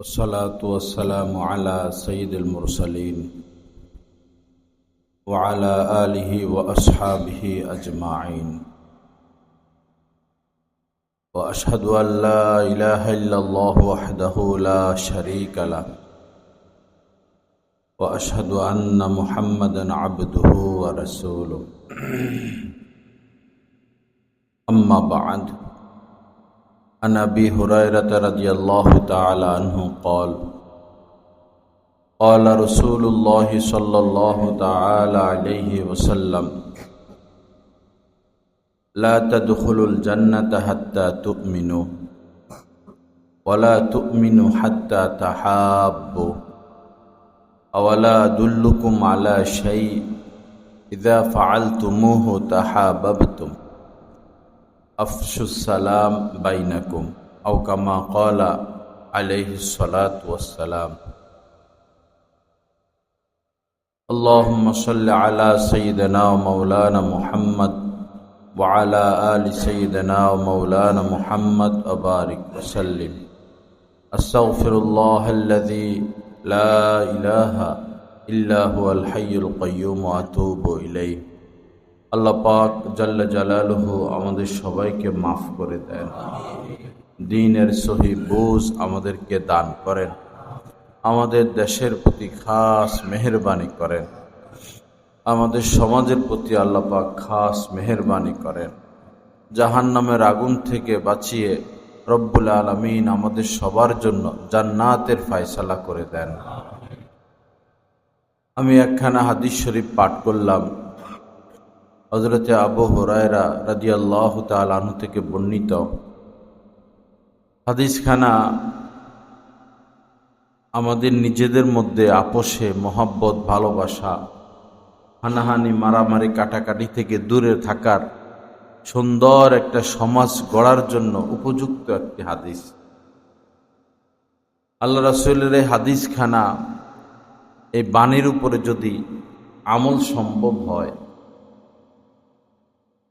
والصلاة والسلام على سيد المرسلين وعلى آله وأصحابه أجمعين وأشهد أن لا إله إلا الله وحده لا شريك له وأشهد أن محمدا عبده ورسوله أما بعد عن أبي هريرة رضي الله تعالى عنه قال قال رسول الله صلى الله تعالى عليه وسلم لا تدخلوا الجنة حتى تؤمنوا ولا تؤمنوا حتى تحابوا أولا أدلكم على شيء إذا فعلتموه تحاببتم أفشوا السلام بينكم أو كما قال عليه الصلاة والسلام اللهم صل على سيدنا ومولانا محمد وعلى آل سيدنا ومولانا محمد وبارك وسلم أستغفر الله الذي لا إله إلا هو الحي القيوم وأتوب إليه আল্লাহ পাক জাল্লা জালালুহু আমাদের সবাইকে মাফ করে দেন, দ্বীনের সহি বুঝ আমাদেরকে দান করেন, আমাদের দেশের প্রতি খাস মেহেরবানি করেন, আমাদের সমাজের প্রতি আল্লাহ পাক খাস মেহেরবানি করেন, জাহান্নামের আগুন থেকে বাঁচিয়ে রব্বুল আলামিন আমাদের সবার জন্য জান্নাতের ফয়সালা করে দেন। আমি একখানা হাদিস শরীফ পাঠ করলাম হযরত আবু হুরায়রা রাদিয়াল্লাহু তাআলা আনহু থেকে বর্ণিত। হাদিসখানা আমাদের নিজেদের মধ্যে আপোষে মহব্বত, ভালোবাসা, হানাহানি, মারামারি, কাটাকাটি থেকে দূরে থাকার সুন্দর একটা সমাজ গড়ার জন্য উপযুক্ত একটি হাদিস। আল্লাহ রাসূলের এই হাদিসখানা, এই বাণীর উপরে যদি আমল সম্ভব হয়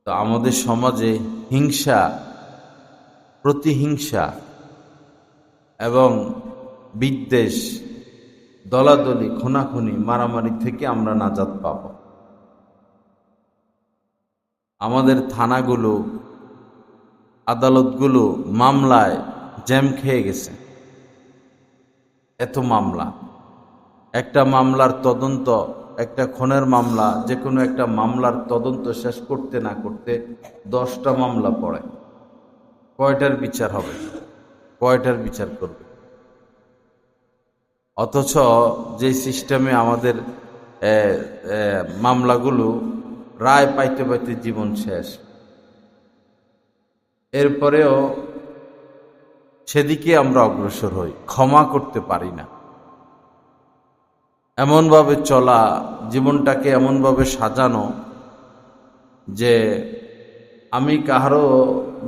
তো আমাদের সমাজে হিংসা, প্রতিহিংসা এবং বিদ্বেষ, দলাদলি, খুনাখুনি, মারামারি থেকে আমরা নাজাত পাব। আমাদের থানাগুলো, আদালতগুলো মামলায় জ্যাম খেয়ে গেছে। এত মামলা, একটা মামলার তদন্ত, একটা খুনের মামলা, যে কোনো একটা মামলার তদন্ত শেষ করতে না করতে 10টা মামলা পড়ে। কয়টার বিচার হবে, কয়টার বিচার করবে? অথচ যে সিস্টেমে আমাদের মামলাগুলো রায় পাইতে পাইতে জীবন শেষ, এরপরেও সেদিকে আমরা অগ্রসর হই, ক্ষমা করতে পারি না। এমনভাবে চলা, জীবনটাকে এমনভাবে সাজানো যে আমি কাহারও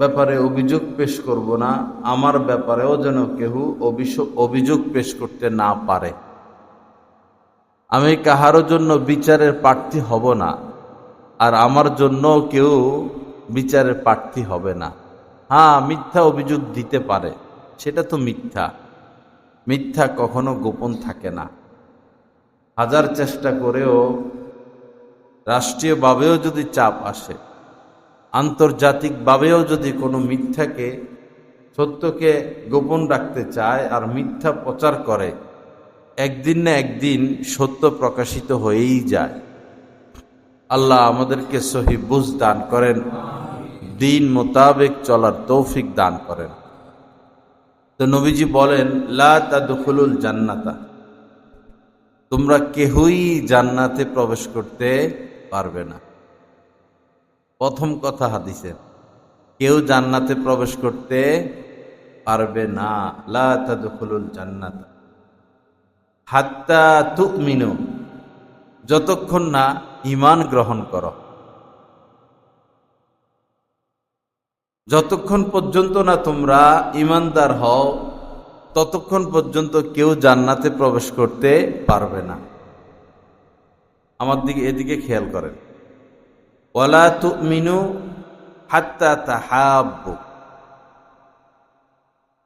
ব্যাপারে অভিযোগ পেশ করব না, আমার ব্যাপারেও যেন কেউ অভিযোগ পেশ করতে না পারে। আমি কাহারও জন্য বিচারের প্রার্থী হব না, আর আমার জন্য কেউ বিচারের প্রার্থী হবে না। হ্যাঁ, মিথ্যা অভিযোগ দিতে পারে, সেটা তো মিথ্যা। মিথ্যা কখনো গোপন থাকে না। হাজার চেষ্টা করেও, রাষ্ট্রীয়ভাবেও যদি চাপ আসে, আন্তর্জাতিকভাবেও যদি কোনো মিথ্যাকে, সত্যকে গোপন রাখতে চায় আর মিথ্যা প্রচার করে, একদিন না একদিন সত্য প্রকাশিত হয়েই যায়। আল্লাহ আমাদেরকে সহি বুঝ দান করেন, দ্বীন মোতাবেক চলার তৌফিক দান করেন। তো নবীজি বলেন, লা তাদখুলুল জান্নাতা, তোমরা কেহই জান্নাতে প্রবেশ করতে পারবে না। প্রথম কথা হাদিসের, কেউ জান্নাতে প্রবেশ করতে পারবে না। লা তাদখুলুল জান্নাতা হাত্তা তুমিনু, যতক্ষণ না ঈমান গ্রহণ করো। যতক্ষণ পর্যন্ত না তোমরা ঈমানদার হও, ততক্ষণ পর্যন্ত কেউ জান্নাতে প্রবেশ করতে পারবে না। আমার দিকে, এদিকে খেয়াল করেন। ওয়ালা তুমিনু হাত্তা তাহাব্বু,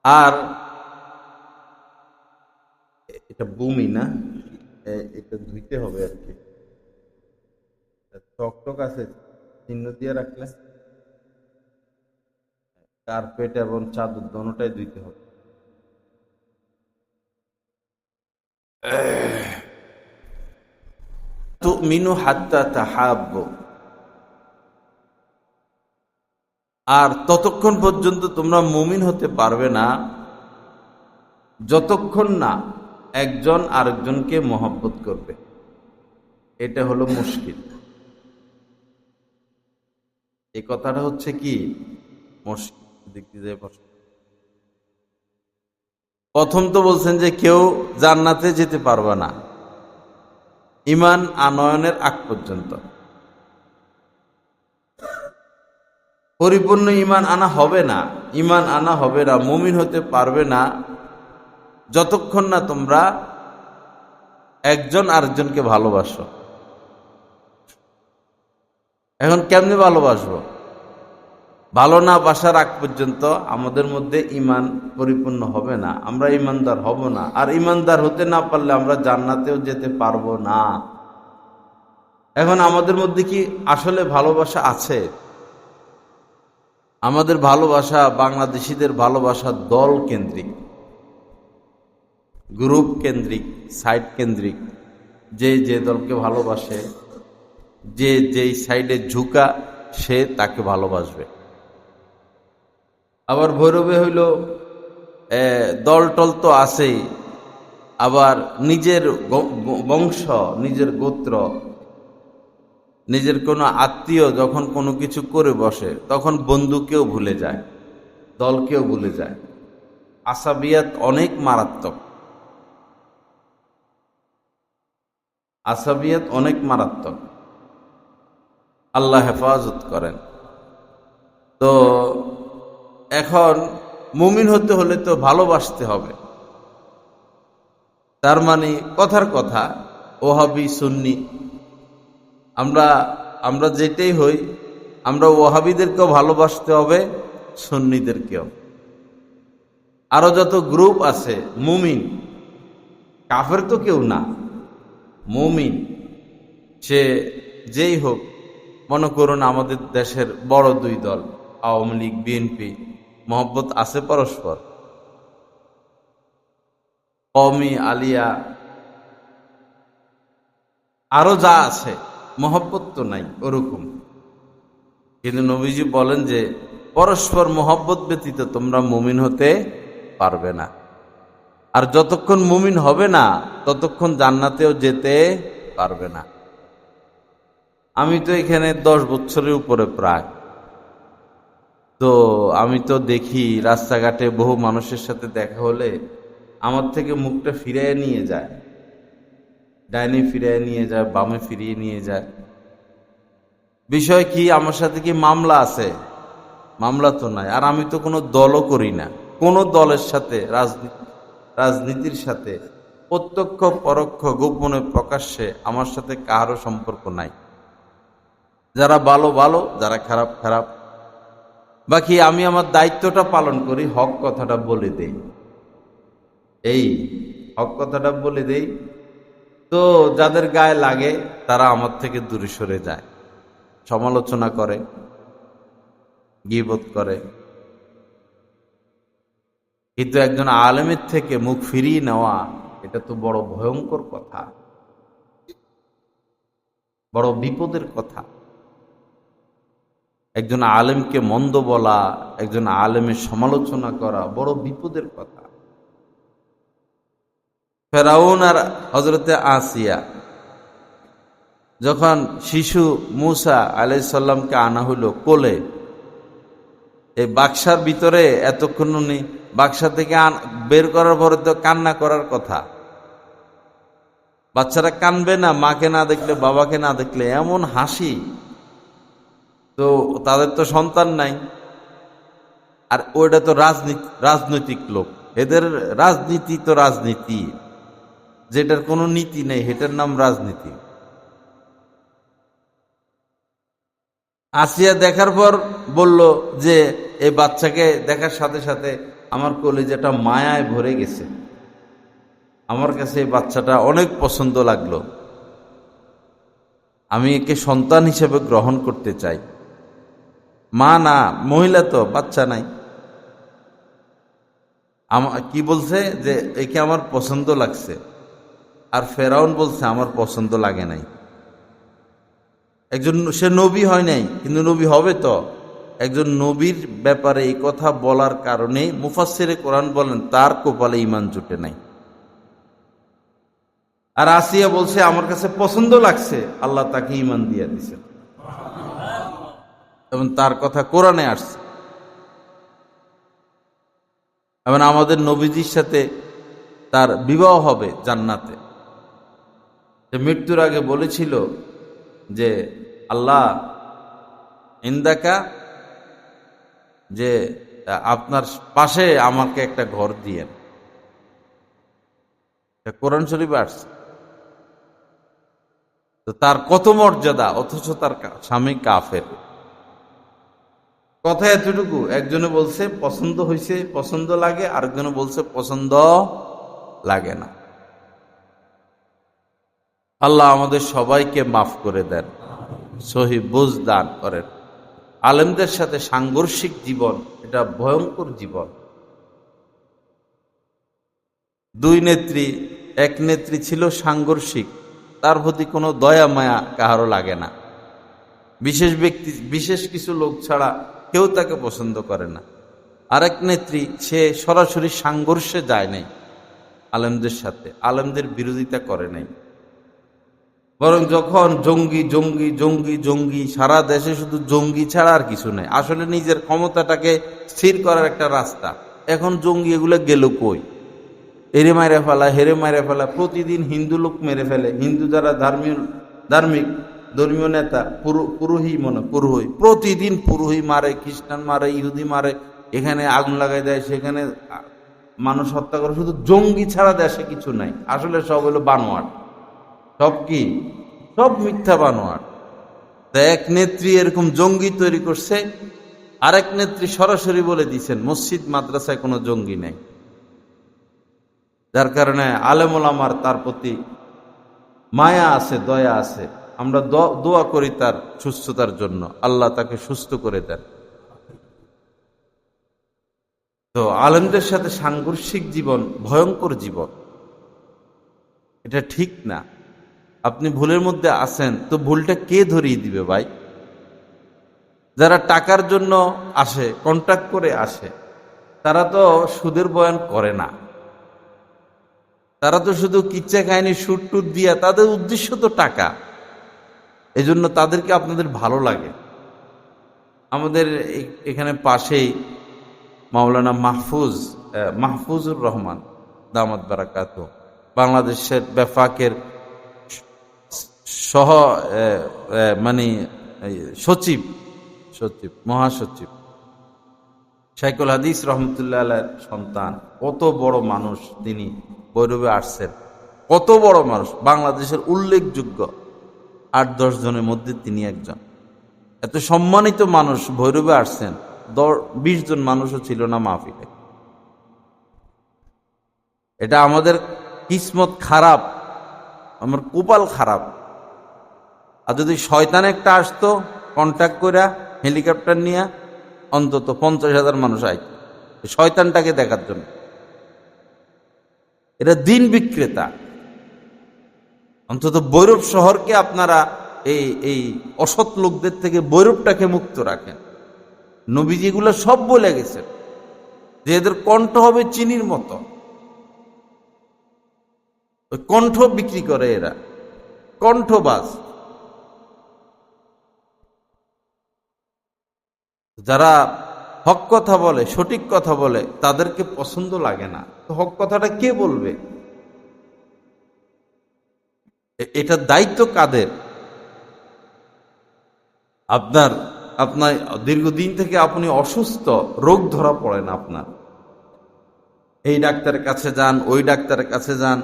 আর এটা বমি না, এটা ধুইতে হবে আর কি। টক টক আছে, চিহ্ন দিয়ে রাখলে কার্পেট এবং চাদর দোনোটাই ধুইতে হবে। তুমিনু হাত্তা তাহাব্বু, আর ততক্ষণ পর্যন্ত তোমরা মুমিন হতে পারবে না যতক্ষণ না একজন আরেকজনকে মহব্বত করবে। এটা হলো মুশকিল। এই কথাটা হচ্ছে কি মুশকিল। দেখতে যাই প্রথম তো বলছেন যে কেউ জান্নাতে যেতে পারবে না ঈমান আনয়নের আগ পর্যন্ত। পরিপূর্ণ ঈমান আনা হবে না, ঈমান আনা হবে না, মুমিন হতে পারবে না যতক্ষণ না তোমরা একজন আরেকজনকে ভালোবাসো। এখন কেমনে ভালোবাসবো? ভালো না বাসার আগ পর্যন্ত আমাদের মধ্যে ঈমান পরিপূর্ণ হবে না, আমরা ঈমানদার হব না। আর ঈমানদার হতে না পারলে আমরা জান্নাতেও যেতে পারবো না। এখন আমাদের মধ্যে কি আসলে ভালোবাসা আছে? আমাদের ভালোবাসা বাংলাদেশিদের ভালোবাসা দল কেন্দ্রিক, গ্রুপ কেন্দ্রিক, সাইড কেন্দ্রিক। যে যে দলকে ভালোবাসে, যে যেই সাইডে ঝুঁকা, সে তাকে ভালোবাসবে। আবার ভৈরবে হইল দল টল তো আছেই, আবার নিজের বংশ, নিজের গোত্র, নিজের কোনো আত্মীয় যখন কোনো কিছু করে বসে তখন বন্ধুকেও ভুলে যায়, দলকেও ভুলে যায়। আসাবিয়াত অনেক মারাত্মক, আসাবিয়াত অনেক মারাত্মক। আল্লাহ হেফাজত করেন। তো এখন মুমিন হতে হলে তো ভালোবাসতে হবে। তার মানে কথার কথা ওহাবি সুন্নি, আমরা যেটাই হই, আমরা ওহাবিদেরকেও ভালোবাসতে হবে, সুন্নিদেরকেও। আরো যত গ্রুপ আছে মুমিন, কাফের তো কেউ না, মুমিন সে যেই হোক। মনে করুন আমাদের দেশের বড় দুই দল আওয়ামী লীগ বিএনপি, মহব্বত আছে পরস্পর, কওমি আলিয়া আরো যা আছে, মহব্বত তো নাই ওরকম। কিন্তু নবীজি বলেন যে পরস্পর মহব্বত ব্যতীত তোমরা মুমিন হতে পারবে না। আর যতক্ষণ মুমিন হবে না ততক্ষণ জান্নাতেও যেতে পারবে না। আমি তো এখানে 10 বছরের উপরে প্রায়, তো আমি তো দেখি রাস্তাঘাটে বহু মানুষের সাথে দেখা হলে আমার থেকে মুখটা ফিরিয়ে নিয়ে যায়, ডাইনে ফিরিয়ে নিয়ে যায়, বামে ফিরিয়ে নিয়ে যায়। বিষয় কি, আমার সাথে কি মামলা আছে? মামলা তো নাই। আর আমি তো কোনো দলও করি না, কোনো দলের সাথে, রাজনীতির সাথে প্রত্যক্ষ পরোক্ষ গোপনে প্রকাশ্যে আমার সাথে কারো সম্পর্ক নাই। যারা ভালো ভালো, যারা খারাপ খারাপ। বাকি আমি আমার দায়িত্বটা পালন করি, হক কথাটা বলে দেই, এই হক কথাটা বলে দেই। তো যাদের গায়ে লাগে তারা আমার থেকে দূরে সরে যায়, সমালোচনা করে, গীবত করে। কিন্তু একজন আলেমের থেকে মুখ ফিরিয়ে নেওয়া, এটা তো বড় ভয়ঙ্কর কথা, বড় বিপদের কথা। একজন আলেমকে মন্দ বলা, একজন আলেমের সমালোচনা করা বড় বিপদের কথা। ফেরাউন আর হযরতে আসিয়া যখন শিশু মূসা আলাইহিস সালামকে আনা হইল কোলে, এই বাক্সার ভিতরে এতক্ষণ উনি বাক্সা থেকে বের করার পরে তো কান্না করার কথা। বাচ্চারা কানবে না মাকে না দেখলে, বাবাকে না দেখলে? এমন হাসি। তো তাদের তো সন্তান নাই, আর ওইটা তো রাজনৈতিক লোক, এদের রাজনীতি তো রাজনীতি, যেটার কোনো নীতি নেই, এটার নাম রাজনীতি। আসিয়া দেখার পর বলল যে এই বাচ্চাকে দেখার সাথে সাথে আমার কলিজাটা মায়ায় ভরে গেছে। আমার কাছে এই বাচ্চাটা অনেক পছন্দ লাগলো, আমি একে সন্তান হিসেবে গ্রহণ করতে চাই। মা না, মহিলা তো, বাচ্চা নাই। কি বলছে যে একে আমার পছন্দ লাগছে, আর ফেরাউন বলছে আমার পছন্দ লাগে নাই। একজন, সে নবী হয় নাই কিন্তু নবী হবে তো। একজন নবীর ব্যাপারে এই কথা বলার কারণে মুফাসসিরে কোরআন বলেন তার কপালে ঈমান জুটে নাই। আর আসিয়া বলছে আমার কাছে পছন্দ লাগছে, আল্লাহ তাকে ঈমান দিয়ে দিছে, এবং তার কথা কোরআনে আসছে। এবং আমাদের নবীজির সাথে তার বিবাহ হবে জান্নাতে। মৃত্যুর আগে বলেছিল যে আল্লাহ ইন্দাকা, যে আপনার পাশে আমাকে একটা ঘর দিয়েন। কোরআন শরীফে আসছে। তো তার কত মর্যাদা, অথচ তার স্বামী কাফের। কথা এতটুকু, একজনে বলছে পছন্দ হয়েছে, পছন্দ লাগে, আরেকজনে বলছে পছন্দ লাগে না। আল্লাহ আমাদের সবাইকে মাফ করে দেন, সহি বুঝ দান করেন। আলেমদের সাথে সাংঘর্ষিক জীবন, এটা ভয়ঙ্কর জীবন। দুই নেত্রী, এক নেত্রী ছিল সাংঘর্ষিক, তার প্রতি কোনো দয়া মায়া কাহারও লাগে না। বিশেষ ব্যক্তি, বিশেষ কিছু লোক ছাড়া কেউ তাকে পছন্দ করে না। আরেক নেত্রী, সে সরাসরি সাংঘর্ষে যায় নাই আলেমদের সাথে, আলেমদের বিরোধিতা করে নাই, বরং যখন জঙ্গি জঙ্গি জঙ্গি জঙ্গি, সারা দেশে শুধু জঙ্গি ছাড়া আর কিছু নেই। আসলে নিজের ক্ষমতাটাকে স্থির করার একটা রাস্তা। এখন জঙ্গি এগুলো গেল কই? এরে মারে ফেলা, হেরে মারে ফেলা, প্রতিদিন হিন্দু লোক মেরে ফেলে। হিন্দু যারা ধার্মিক ধর্মীয় নেতা, পুরোহিত, প্রতিদিন পুরোহিত মারে, খ্রিস্টান মারে, ইহুদি মারে, এখানে আগুন লাগাই দেয়, সেখানে মানুষ হত্যা করে। শুধু জঙ্গি ছাড়া দেশে কিছু নাই। আসলে সব হলো বানোয়াট, সব কি, সব মিথ্যা বানোয়াট। তা এক নেত্রী এরকম জঙ্গি তৈরি করছে, আরেক নেত্রী সরাসরি বলে দিচ্ছেন মসজিদ মাদ্রাসায় কোনো জঙ্গি নেই। যার কারণে আলেম ওলামার তার প্রতি মায়া আছে, দয়া আছে। আমরা দোয়া করি তার সুস্থতার জন্য, আল্লাহ তাকে সুস্থ করে দেন। তো আলেমদের সাথে সাংঘর্ষিক জীবন ভয়ঙ্কর জীবন, এটা ঠিক না। আপনি ভুলের মধ্যে আছেন, তো ভুলটা কে ধরিয়ে দিবে ভাই? যারা টাকার জন্য আসে, কন্ট্রাক্ট করে আসে, তারা তো সুদের বয়ান করে না, তারা তো শুধু কিচ্ছা কাহিনী সুট টুট দিয়া, তাদের উদ্দেশ্য তো টাকা। এজন্য তাদেরকে আপনাদের ভালো লাগে। আমাদের এখানে পাশেই মাওলানা মাহফুজুর রহমান দামাত বারাকাত, বাংলাদেশের বেফাকের সহ মানে সচিব মহাসচিব, শাইখুল হাদিস রহমতুল্লাহ আলাইহির সন্তান। কত বড় মানুষ তিনি, ভৈরবে আসছেন। কত বড় মানুষ, বাংলাদেশের উল্লেখযোগ্য 8-10 জনের মধ্যে তিনি একজন। এত সম্মানিত মানুষ ভৈরবে আসছেন, 20 জন মানুষও ছিল না মাহফিলে। এটা আমাদের কিসমত খারাপ, আমার কপাল খারাপ। আর যদি শয়তান একটা আসতো কন্ট্যাক্ট করে হেলিকপ্টার নিয়ে, অন্তত 50,000 মানুষ আইত শয়তানটাকে দেখার জন্য। এটা দিন বিক্রেতা। অন্তত ভৈরব শহরকে আপনারা এই অসৎ লোকদের থেকে ভৈরবটাকে মুক্ত রাখেন। নবীজিগুলো সব বলে গেছেন যে এদের কণ্ঠ হবে চিনির মতো। ওই কণ্ঠ বিক্রি করে এরা, কণ্ঠবাজ। যারা হক কথা বলে, সঠিক কথা বলে, তাদেরকে পছন্দ লাগে না। তো হক কথাটা কে বলবে? এটা দায়িত্ব কাদের? আপনার দীর্ঘদিন থেকে আপনি অসুস্থ, রোগ ধরা পড়েন আপনার, এই ডাক্তারের কাছে যান, ওই ডাক্তারের কাছে যান,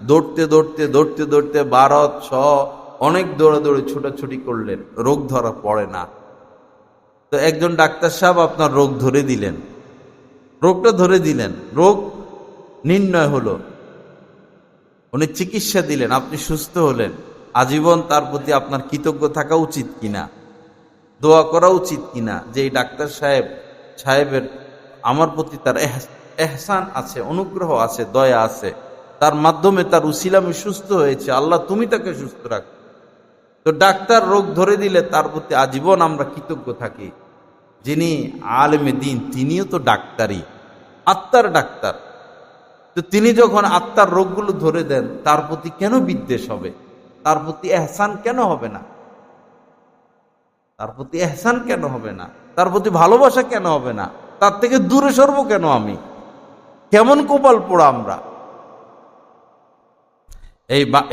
দৌড়তে দৌড়তে দৌড়তে দৌড়তে ভারত সহ অনেক দৌড়াদৌড়ি ছোটাছুটি করলেন, রোগ ধরা পড়ে না। তো একজন ডাক্তার সাহেব আপনার রোগ ধরে দিলেন, রোগটা ধরে দিলেন, রোগ নির্ণয় হলো, উনি চিকিৎসা দিলেন, আপনি সুস্থ হলেন, আজীবন তার প্রতি আপনার কৃতজ্ঞ থাকা উচিত কিনা, দোয়া করা উচিত কিনা যে এই ডাক্তার সাহেবের আমার প্রতি তার এহসান আছে, অনুগ্রহ আছে, দয়া আছে, তার মাধ্যমে তার উসিলা আমি সুস্থ হয়েছে, আল্লাহ তুমি তাকে সুস্থ রাখো। তো ডাক্তার রোগ ধরে দিলে তার প্রতি আজীবন আমরা কৃতজ্ঞ থাকি। যিনি আলেমে দ্বীন তিনিও তো ডাক্তারই, আত্মার ডাক্তার। তো তিনি যখন আত্মার রোগগুলো ধরে দেন, তার প্রতি কেন বিদ্বেষ হবে? তার প্রতি এহসান কেন হবে না? তার প্রতি এহসান কেন হবে না? তার প্রতি ভালোবাসা কেন হবে না? তার থেকে দূরে সরবো কেন আমি? কেমন কপাল পোড়া আমরা!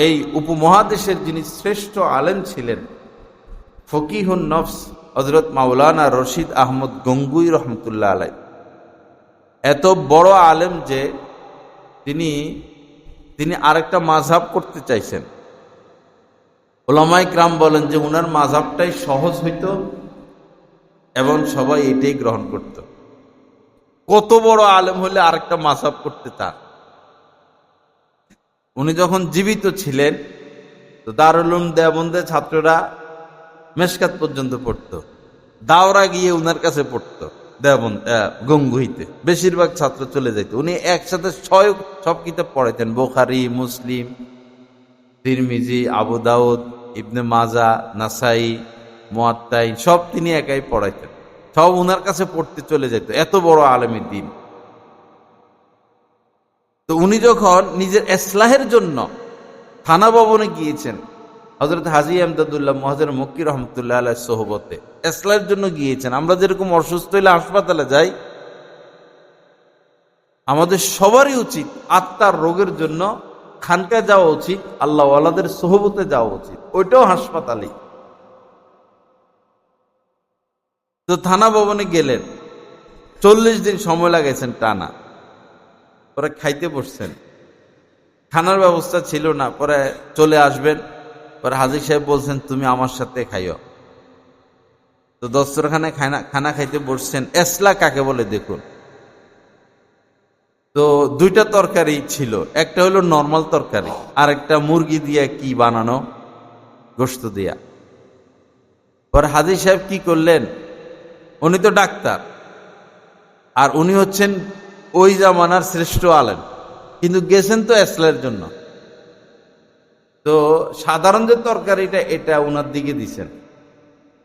এই উপমহাদেশের যিনি শ্রেষ্ঠ আলেম ছিলেন, ফকিহুন নফস হযরত মাওলানা রশিদ আহমদ গঙ্গুই রহমতুল্লাহ আলাই, এত বড় আলেম যে তিনি আরেকটা মাযহাব করতে চাইছেন। উলামায়ে কিরাম বলেন যে উনার মাযহাবটাই সহজ হইত এবং সবাই এটাই গ্রহণ করত। কত বড় আলেম হলে আরেকটা মাযহাব করতে চান? উনি যখন জীবিত ছিলেন তো দারুল উলুম দেওবন্দের ছাত্ররা মেশকাত পর্যন্ত পড়তো, দাওরা গিয়ে উনার কাছে পড়তো দেওবন্দ গঙ্গুইতে, বেশিরভাগ ছাত্র চলে যেত। উনি একসাথে সব কিতাব পড়াইতেন, বুখারী, মুসলিম, তিরমিজি, আবু দাউদ, ইবনে মাজা, নাসাই, মুয়াত্তা, সব তিনি একাই পড়াইতেন, সব উনার কাছে পড়তে চলে যেত। এত বড় আলেমের দিন। তো উনি যখন নিজের ইসলাহের জন্য থানা ভবনে গিয়েছেন, হযরত হাজী ইমদাদুল্লাহ মুহাজির মক্কি রহমতুল্লাহ আলাইহির সোহবতে ইসলাহের জন্য গিয়েছেন। আমরা যেরকম অসুস্থ হইলে হাসপাতালে যাই, আমাদের সবারই উচিত আত্মার রোগের জন্য খানকায় যাওয়া উচিত, আল্লাহ ওয়ালাদের সোহবতে যাওয়া উচিত, ওইটাও হাসপাতালে। তো থানা ভবনে গেলেন, 40 দিন সময় লাগাইছেন টানা। পরে খাইতে বসছেন, খানার ব্যবস্থা ছিল না, পরে চলে আসবেন। পরে হাজী সাহেব বলছেন তুমি আমার সাথে খাইও। তো দস্তরখানে খানা খাইতে বসছেন। এসলা কাকে বলে দেখুন। তো দুইটা তরকারি ছিল, একটা হলো নর্মাল তরকারি, আর একটা মুরগি দিয়া কি বানানো, গোশত দিয়া। পরে হাজী সাহেব কি করলেন, উনি তো ডাক্তার আর উনি হচ্ছেন ওই জামানার শ্রেষ্ঠ আলেম, কিন্তু গেছেন তো এসলার জন্য। তো সাধারণ যে তরকারিটা এটা ওনার দিকে দিছেন,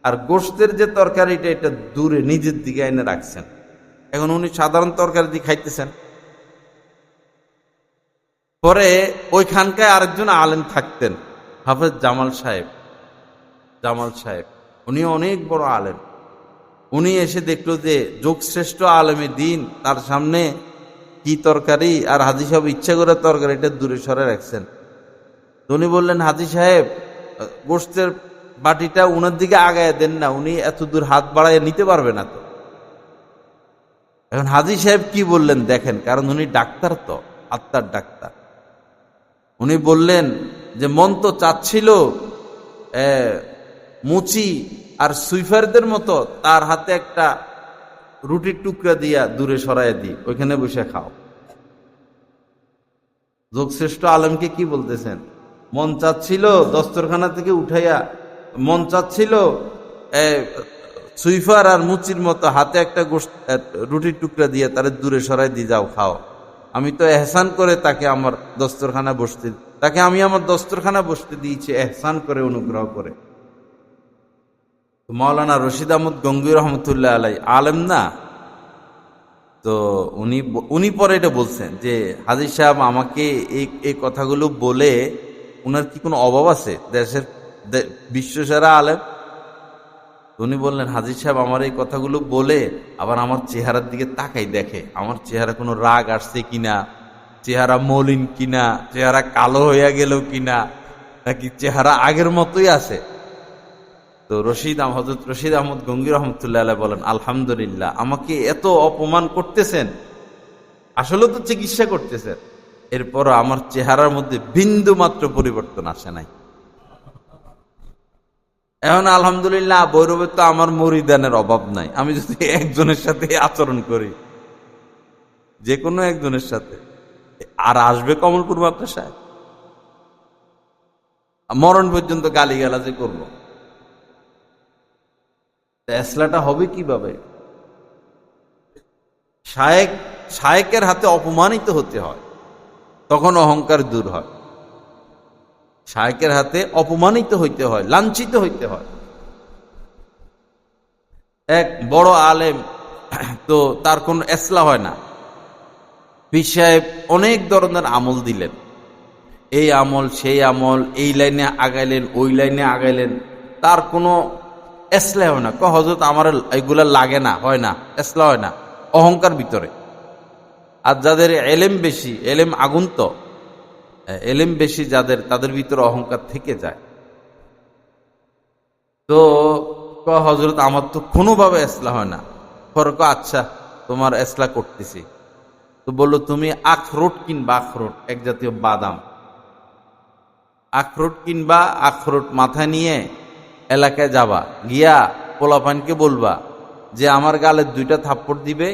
আর গোশতের যে তরকারিটা এটা দূরে নিজের দিকে এনে রাখছেন। এখন উনি সাধারণ তরকারি দিয়ে খাইতেছেন। পরে ওইখানকায় আরেকজন আলেম থাকতেন, হাফেজ জামাল সাহেব, উনি অনেক বড় আলেম। উনি এসে দেখলো যে যোগশ্রেষ্ঠ আলেমে দ্বীন তার সামনে কি তরকারি, আর হাজী সাহেব ইচ্ছা করে তরকারিটা দূরে সরে রাখছেন। উনি বললেন হাজী সাহেব গোশতের বাটিটা উনার দিকে আগায় দেন না, উনি এত দূর হাত বাড়ায় নিতে পারবে না। তো এখন হাজী সাহেব কি বললেন দেখেন, কারণ উনি ডাক্তার, তো আত্মার ডাক্তার। উনি বললেন যে মন তো চাচ্ছিল মুচি আর সুইফারদের মতো তার হাতে একটা রুটির টুকরা দিয়া দূরে সরাই দিই, ওইখানে বসে খাও। যোগশ্রেষ্ঠ আলেমকে কি বলতেছেন? মন চাচ্ছিল দস্তরখানা থেকে উঠাইয়া, মন চাচ্ছিল সুইফার আর মুচির মতো হাতে একটা রুটির টুকরা দিয়ে তারে দূরে সরাই দিয়ে যাও খাও। আমি তো এহসান করে তাকে আমি আমার দস্তরখানা বসতে দিয়েছি, এহসান করে, অনুগ্রহ করে। মাওলানা রশিদ আহমদ গঙ্গুই রহমতুল্লাহ আলাই আলেম না? তো উনি পরে এটা বলছেন যে হাজী সাহেব আমাকে এই কথাগুলো বলে উনার কি কোনো অভাব আছে? দেশের বিশ্বসেরা আলেম। উনি বললেন হাজী সাহেব আমার এই কথাগুলো বলে আবার আমার চেহারার দিকে তাকাই, দেখে আমার চেহারা কোনো রাগ আসছে কিনা, চেহারা মলিন কিনা, চেহারা কালো হইয়া গেল কিনা, নাকি চেহারা আগের মতোই আছে। তো হযরত রশিদ আহমদ গঙ্গুই রহমতুল্লাহ আলাইহি বলেন আলহামদুলিল্লাহ, আমাকে এত অপমান করতেছেন, আসলে তো চিকিৎসা করতেছেন, এরপরও আমার চেহারার মধ্যে বিন্দু মাত্র পরিবর্তন আসে নাই। এখন আলহামদুলিল্লাহ বৈরবে তো আমার মুরিদানের অভাব নাই। আমি যদি একজনের সাথে আচরণ করি, যে কোনো একজনের সাথে, আর আসবে কমলপুর মাদ্রাসায়, মরণ পর্যন্ত গালিগালাজি করবো। এসলাটা হবে কিভাবে? শায়েকের হাতে অপমানিত হতে হয়, তখন অহংকার দূর হয়। শায়েকের হাতে অপমানিত হইতে হয়, লাঞ্ছিত হইতে হয়। এক বড় আলেম, তো তার কোন এসলা হয় না। পীর সাহেব অনেক ধরনের আমল দিলেন, এই আমল সেই আমল, এই লাইনে আগাইলেন ওই লাইনে আগাইলেন, তার কোনো এসলা হয় না। হযরত আমার এগুলা লাগে না, হয় না, এসলা হয় না, অহংকার ভিতরে। আর যাদের এলেম বেশি, এলেম আগুন, তো এলেম বেশি যাদের, তাদের ভিতরে অহংকার থেকে যায়। তো হযরত আমার তো কোনোভাবে এসলা হয় না। পরে আচ্ছা তোমার এসলা করতেছি। তো বললো তুমি আখরোট কিনবা, আখরোট এক জাতীয় বাদাম, আখরোট কিনবা, আখরোট মাথায় নিয়ে এলাকায় যাবা, গিয়া পোলাপানকে বলবা যে আমার গালে 2টা থাপ্পড় দিবে,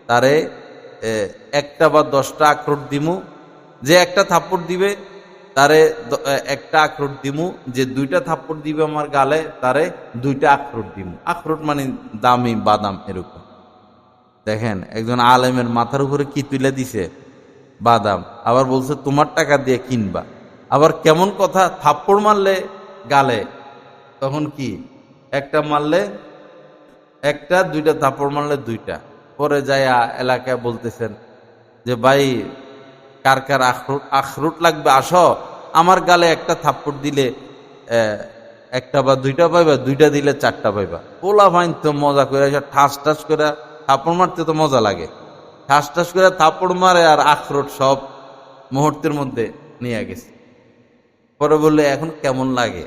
তারে 1টা বা 10টা আখরোট দিমু। যে 1টা থাপ্পড় দিবে তারে 1টা আখরোট দিমু, যে 2টা থাপ্পড় দিবে আমার গালে তারে 2টা আখরোট দিমু। আখরোট মানে দামি বাদাম এরকম। দেখেন একজন আলেমের মাথার উপরে কি তুলে দিছে, বাদাম। আবার বলছে তোমার টাকা দিয়ে কিনবা। আবার কেমন কথা, থাপ্পড় মারলে গালে, তখন কি একটা মারলে একটা, 2টা থাপ্পড় মারলে 2টা। পরে যায়া এলাকায় বলতেছেন যে ভাই কার কার আখরুট লাগবে আসো, আমার গালে 1টা থাপ্পড় দিলে 1টা বা 2টা পাইবা, 2টা দিলে 4টা পাইবা। পোলা ভাইন তো মজা করে ঠাস ঠাস করে থাপ্পড় মারতে তো মজা লাগে, ঠাস ঠাস করে থাপ্পড় মারে আর আখরোট সব মুহূর্তের মধ্যে নিয়ে গেছে। পরে বললে এখন কেমন লাগে,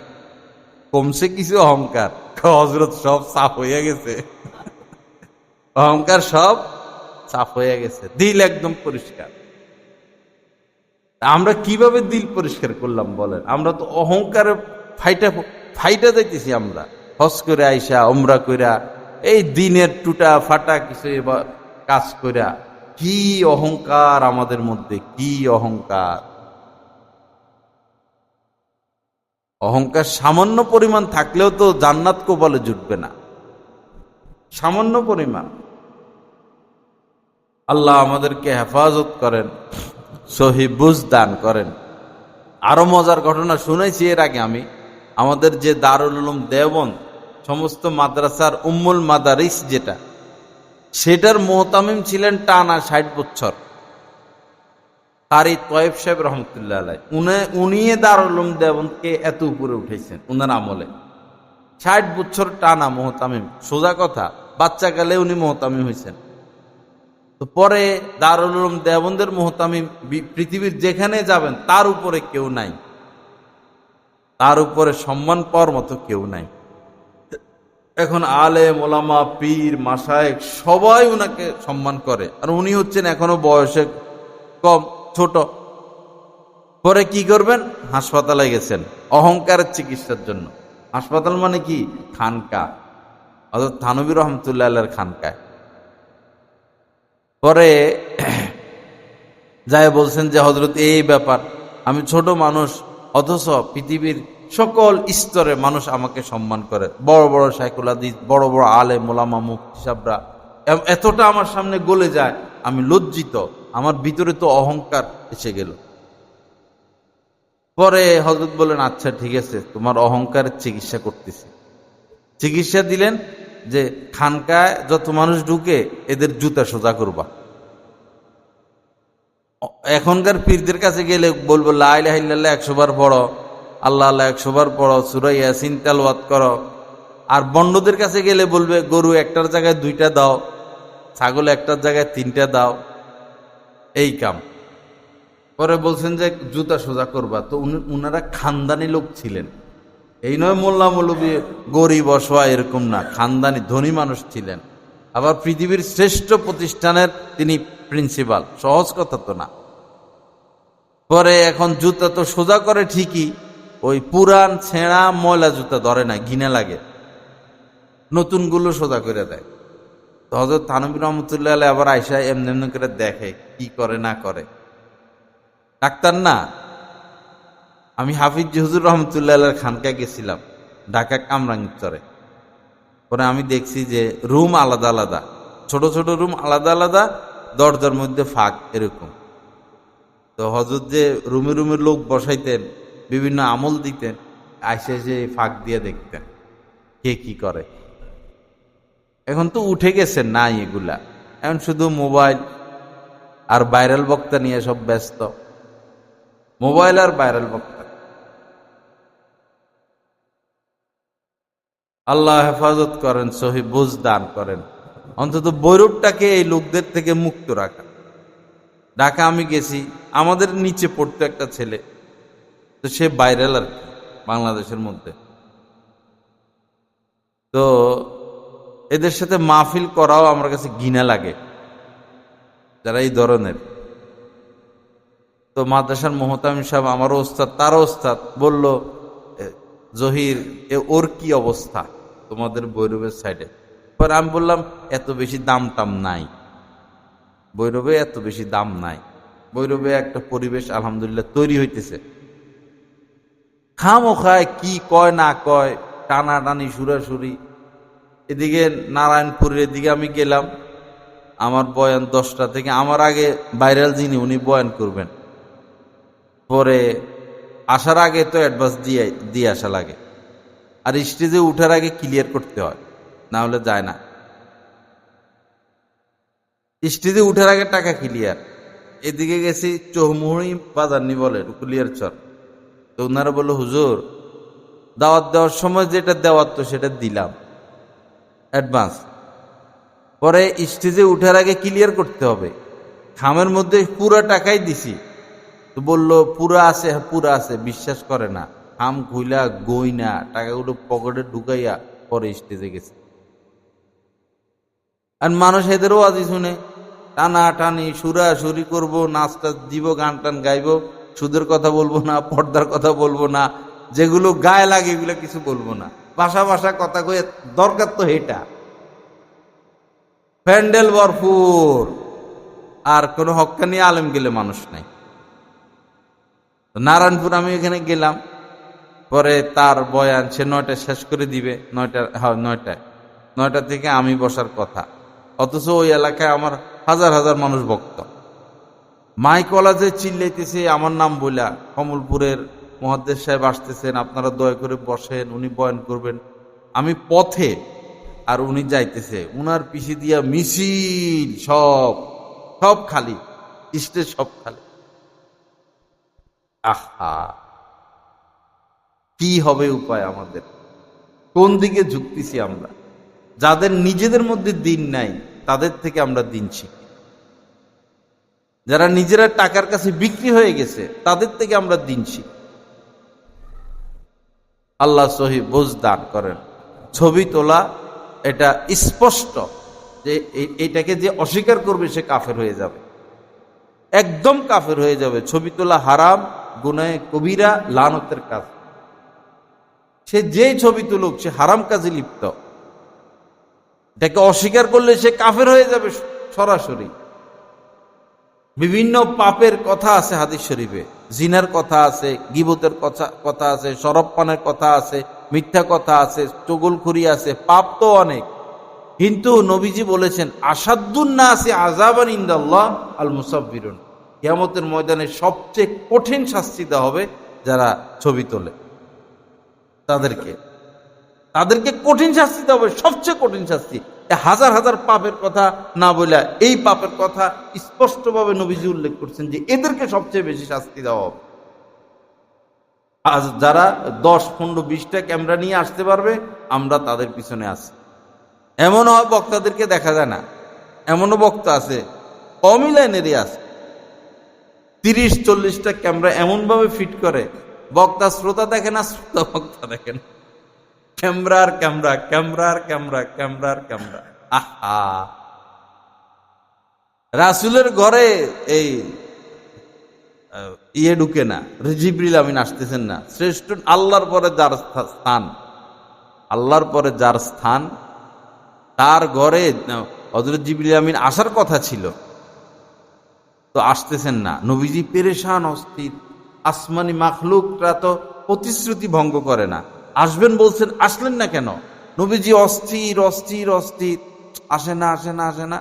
কমছে কিছু অহংকার? হযরত সব সাফ হয়ে গেছে, অহংকার সব সাফ হয়ে গেছে, দিল একদম পরিষ্কার। আমরা কিভাবে দিল পরিষ্কার করলাম বলেন? আমরা তো অহংকারে ফাইটা যাইতেছি। আমরা হজ করে আইসা, উমরা কইরা, এই দিনের টুটা ফাটা কিছু কাজ কইরা, কি অহংকার আমাদের মধ্যে, কি অহংকার! অহংকার সামান্য পরিমাণ থাকলেও তো জান্নাত কপালে জুটবে না, সামান্য পরিমাণ। আল্লাহ আমাদেরকে হেফাজত করেন, সহি বুঝ দান করেন। আরো মজার ঘটনা শুনেছি এর আগে আমি, আমাদের যে দারুল উলুম দেওবন্দ সমস্ত মাদ্রাসার উম্মুল মাদারিস যেটা, সেটার মুহতামিম ছিলেন টানা 60 বছর কারি তয়েব সাহেব রহমতুল্লাহ আলাই। উনি দারুল উলুম দেওবন্দকে এত উপরে উঠেছেন উনার আমলে। 60 বছর টানা মুহতামিম, সোজা কথা, বাচ্চাকালে উনি মুহতামিম হয়েছেন। তো পরে দারুল উলুম দেওবন্দের মুহতামিম পৃথিবীর যেখানে যাবেন তার উপরে কেউ নাই, তার উপরে সম্মান পাওয়ার মতো কেউ নাই। এখন আলেম ওলামা পীর মাশায়েখ সবাই উনাকে সম্মান করে, আর উনি হচ্ছেন এখনো বয়সে কম, ছোট। পরে কি করবেন? হাসপাতালে গেছেন অহংকারের চিকিৎসার জন্য। হাসপাতাল মানে কি? খানকা, অর্থাৎ থানবী রহমতুল্লাহ আলাইহির খানকায়। পরে যায় বলছেন যে হযরত এই ব্যাপার, আমি ছোট মানুষ, অথচ পৃথিবীর সকল স্তরে মানুষ আমাকে সম্মান করে, বড় বড় শাইখুল হাদিস, বড় বড় আলেম ওলামা মুফতি সাহেবরা এতটা আমার সামনে গলে যায়, আমি লজ্জিত, আমার ভিতরে তো অহংকার এসে গেল। পরে হযরত বলেন আচ্ছা ঠিক আছে, তোমার অহংকারের চিকিৎসা করতেছি। চিকিৎসা দিলেন যে খানকায় যত মানুষ ঢুকে এদের জুতা সোজা করবা। এখনকার পীরদের কাছে গেলে বলবো লা ইলাহা ইল্লাল্লাহ 100 বার পড়ো, আল্লাহ আল্লাহ 100 বার পড়ো, সূরা ইয়াসিন তেলাওয়াত করো। আর বন্ডদের কাছে গেলে বলবে গরু একটার জায়গায় 2টা দাও, ছাগল একটার জায়গায় 3টা দাও, এই কাম। পরে বলছেন যে জুতা সোজা করবা। তো উনারা খানদানি লোক ছিলেন, এই নয় মোল্লা মৌলবী গরিব অসহায় এরকম না, খানদানি ধনী মানুষ ছিলেন। আবার পৃথিবীর শ্রেষ্ঠ প্রতিষ্ঠানের তিনি প্রিন্সিপাল, সহজ কথা তো না। পরে এখন জুতা তো সোজা করে ঠিকই, ওই পুরান ছেঁড়া ময়লা জুতা ধরে না, ঘিনে লাগে, নতুনগুলো সোজা করে দেয়। তো হযরত থানবী রহমতুল্লাহ আলাইহি আবার আয়সা এমনি করে দেখে কি করে না করে, ডাক্তার না। আমি হাফিজ হুজুর রহমতুল্লাহ খানকায় গেছিলাম ঢাকা কামরাঙ্গীরচরে। পরে আমি দেখছি যে রুম আলাদা আলাদা, ছোট ছোট রুম আলাদা আলাদা, দরজার মধ্যে ফাঁক এরকম। তো হজরত যে রুমে রুমে লোক বসাইতেন, বিভিন্ন আমল দিতেন, আইসে যে ফাঁক দিয়ে দেখতেন কে কি করে। এখন তো উঠে গেছে, নাই এগুলা, এখন শুধু মোবাইল আর ভাইরাল বক্তা নিয়ে সব ব্যস্ত, মোবাইল আর ভাইরাল বক্তা। আল্লাহ হেফাজত করেন, সহি বুঝ দান করেন, অন্তত বৈরবটাকে এই লোকদের থেকে মুক্ত রাখা। ঢাকা আমি গেছি, আমাদের নিচে পড়তো একটা ছেলে, তো সে ভাইরাল আর কি বাংলাদেশের মধ্যে। তো এদের সাথে মাহফিল করাও আমার কাছে ঘৃণা লাগে, যারা এই ধরনের। তো মাদ্রাসার মোহতামিম সাহেব, আমারও ওস্তাদ, তারও ওস্তাদ, বলল, জহির ওর কি অবস্থা তোমাদের বৈরবের সাইডে? পরে আমি বললাম, এত বেশি দাম টাম নাই বৈরবে, এত বেশি দাম নাই বৈরবে। একটা পরিবেশ আলহামদুলিল্লাহ তৈরি হইতেছে। খামোখায় কি কয় না কয়, টানাটানি সুরাসুরি। এদিকে নারায়ণপুরের এদিকে আমি গেলাম, আমার বয়ান 10টা থেকে, আমার আগে ভাইরাল যিনি উনি বয়ান করবেন, পরে আসার আগে তো অ্যাডভান্স দিয়ে আসা লাগে, আর স্টেজে উঠার আগে ক্লিয়ার করতে হয়, না হলে যায় না। স্টেজে উঠার আগে টাকা ক্লিয়ার। এদিকে গেছি চৌমুহী বাজার নি বলে কুলিয়ার চর, তো ওনারা বললো, হুজুর দাওয়াত দেওয়ার সময় যেটা দেওয়ার তো সেটা দিলাম অ্যাডভান্স, পরে স্টেজে উঠার আগে ক্লিয়ার করতে হবে। খামের মধ্যে পুরা টাকাই দিছি, তো বললো পুরা আছে, হ্যাঁ পুরা আছে, বিশ্বাস করে না। খাম খুইলা গই না, টাকাগুলো পকেটে ঢুকাইয়া পরে স্টেজে গেছে। আর মানুষ এদেরও আজি শুনে টানা টানি সুরাসুরি করবো, নাচটা দিব, গান টান গাইব, সুদের কথা বলবো না, পর্দার কথা বলবো না, যেগুলো গায়ে লাগে এগুলো কিছু বলবো না, ভাষা ভাষা কথা কয়ে দরকার তো এটা। প্যান্ডেল ভরপুর, আর কোনো হক্কানি আলেম গেলে মানুষ নাই। নারায়ণপুর আমি এখানে গেলাম, পরে তার বয়ান সে 9টায় শেষ করে দিবে, 9টা থেকে আমি বসার কথা, অথচ ওই এলাকায় আমার হাজার হাজার মানুষ ভক্ত। মাইকওয়ালা যে চিল্লাইতেছে আমার নাম বইলা, কমলপুরের মুহাদ্দিস সাহেব আসতেছেন, আপনারা দয়া করে বসেন, উনি বয়ান করবেন। আমি পথে, আর উনি যাইতেছে, উনার পিছে দিয়া মিছিল, সব খালি, স্টেজ সব খালি। আহা, কি হবে উপায় আমাদের? কোন দিকে ঝুঁকতেছি আমরা? যাদের নিজেদের মধ্যে দিন নাই তাদের থেকে আমরা দিন শিখি, যারা নিজেরা টাকার কাছে বিক্রি হয়ে গেছে তাদের থেকে আমরা দিন শিখি। আল্লাহ সহি বুঝ দান করেন। ছবি তোলা এটা স্পষ্ট যে এটাকে যে অস্বীকার করবে সে কাফের হয়ে যাবে, একদম কাফের হয়ে যাবে। ছবি তোলা হারাম, গুনাহে কবিরা, লানতের কাজ। সে যেই ছবি তুলুক সে হারাম কাজে লিপ্ত, এটাকে অস্বীকার করলে সে কাফের হয়ে যাবে সরাসরি। বিভিন্ন পাপের কথা আছে হাদিস শরীফে, জিনার কথা আছে, গীবতের কথা আছে, শরাব পানের কথা আছে, মিথ্যা কথা আছে, চগলখুরি আছে, পাপ তো অনেক। কিন্তু নবীজি বলেছেন, আসাদ্দুন নাসি আযাবান ইনদাল্লাহ আল মুসাব্বিরুন, কিয়ামতের ময়দানে সবচেয়ে কঠিন শাস্তি দেওয়া হবে যারা ছবি তোলে, তাদেরকে কঠিন শাস্তি দেওয়া হবে, সবচেয়ে কঠিন শাস্তি। হাজার হাজার পাপের কথা না বলে এই পাপের কথা স্পষ্টভাবে নবীজি উল্লেখ করছেন যে এদেরকে সবচেয়ে বেশি শাস্তি দেওয়া হবে। আজ যারা 10, 15, 20টা ক্যামেরা নিয়ে আসতে পারবে, আমরা তাদের পিছনে আছি। এমনও হয় বক্তাদেরকে দেখা যায় না, এমনও বক্তা আছে কমই লাইনেরই আছে, 30-40টা ক্যামেরা এমন ভাবে ফিট করে, বক্তা শ্রোতা দেখে না, শ্রোতা বক্তা দেখে না, ক্যামেরার ক্যামেরা, ক্যামেরার ক্যামেরা, ক্যামেরার ক্যামেরা। আহা, রাসূলের ঘরে এই ঢুকে না, জিবরিল আমিন আসতেছেন না। শ্রেষ্ঠ আল্লাহর পরে যার স্থান, আল্লাহর পরে যার স্থান, তার ঘরে হযরত জিবরিল আমিন আসার কথা ছিল, তো আসতেছেন না। নবীজি পেরেশান, অস্থির, আসমানি মাখলুকরা তো প্রতিশ্রুতি ভঙ্গ করে না। আসবেন বলছেন, আসলেন না কেন? নবীজি অস্থির অস্থির অস্থির, আসে না আসে না আসে না।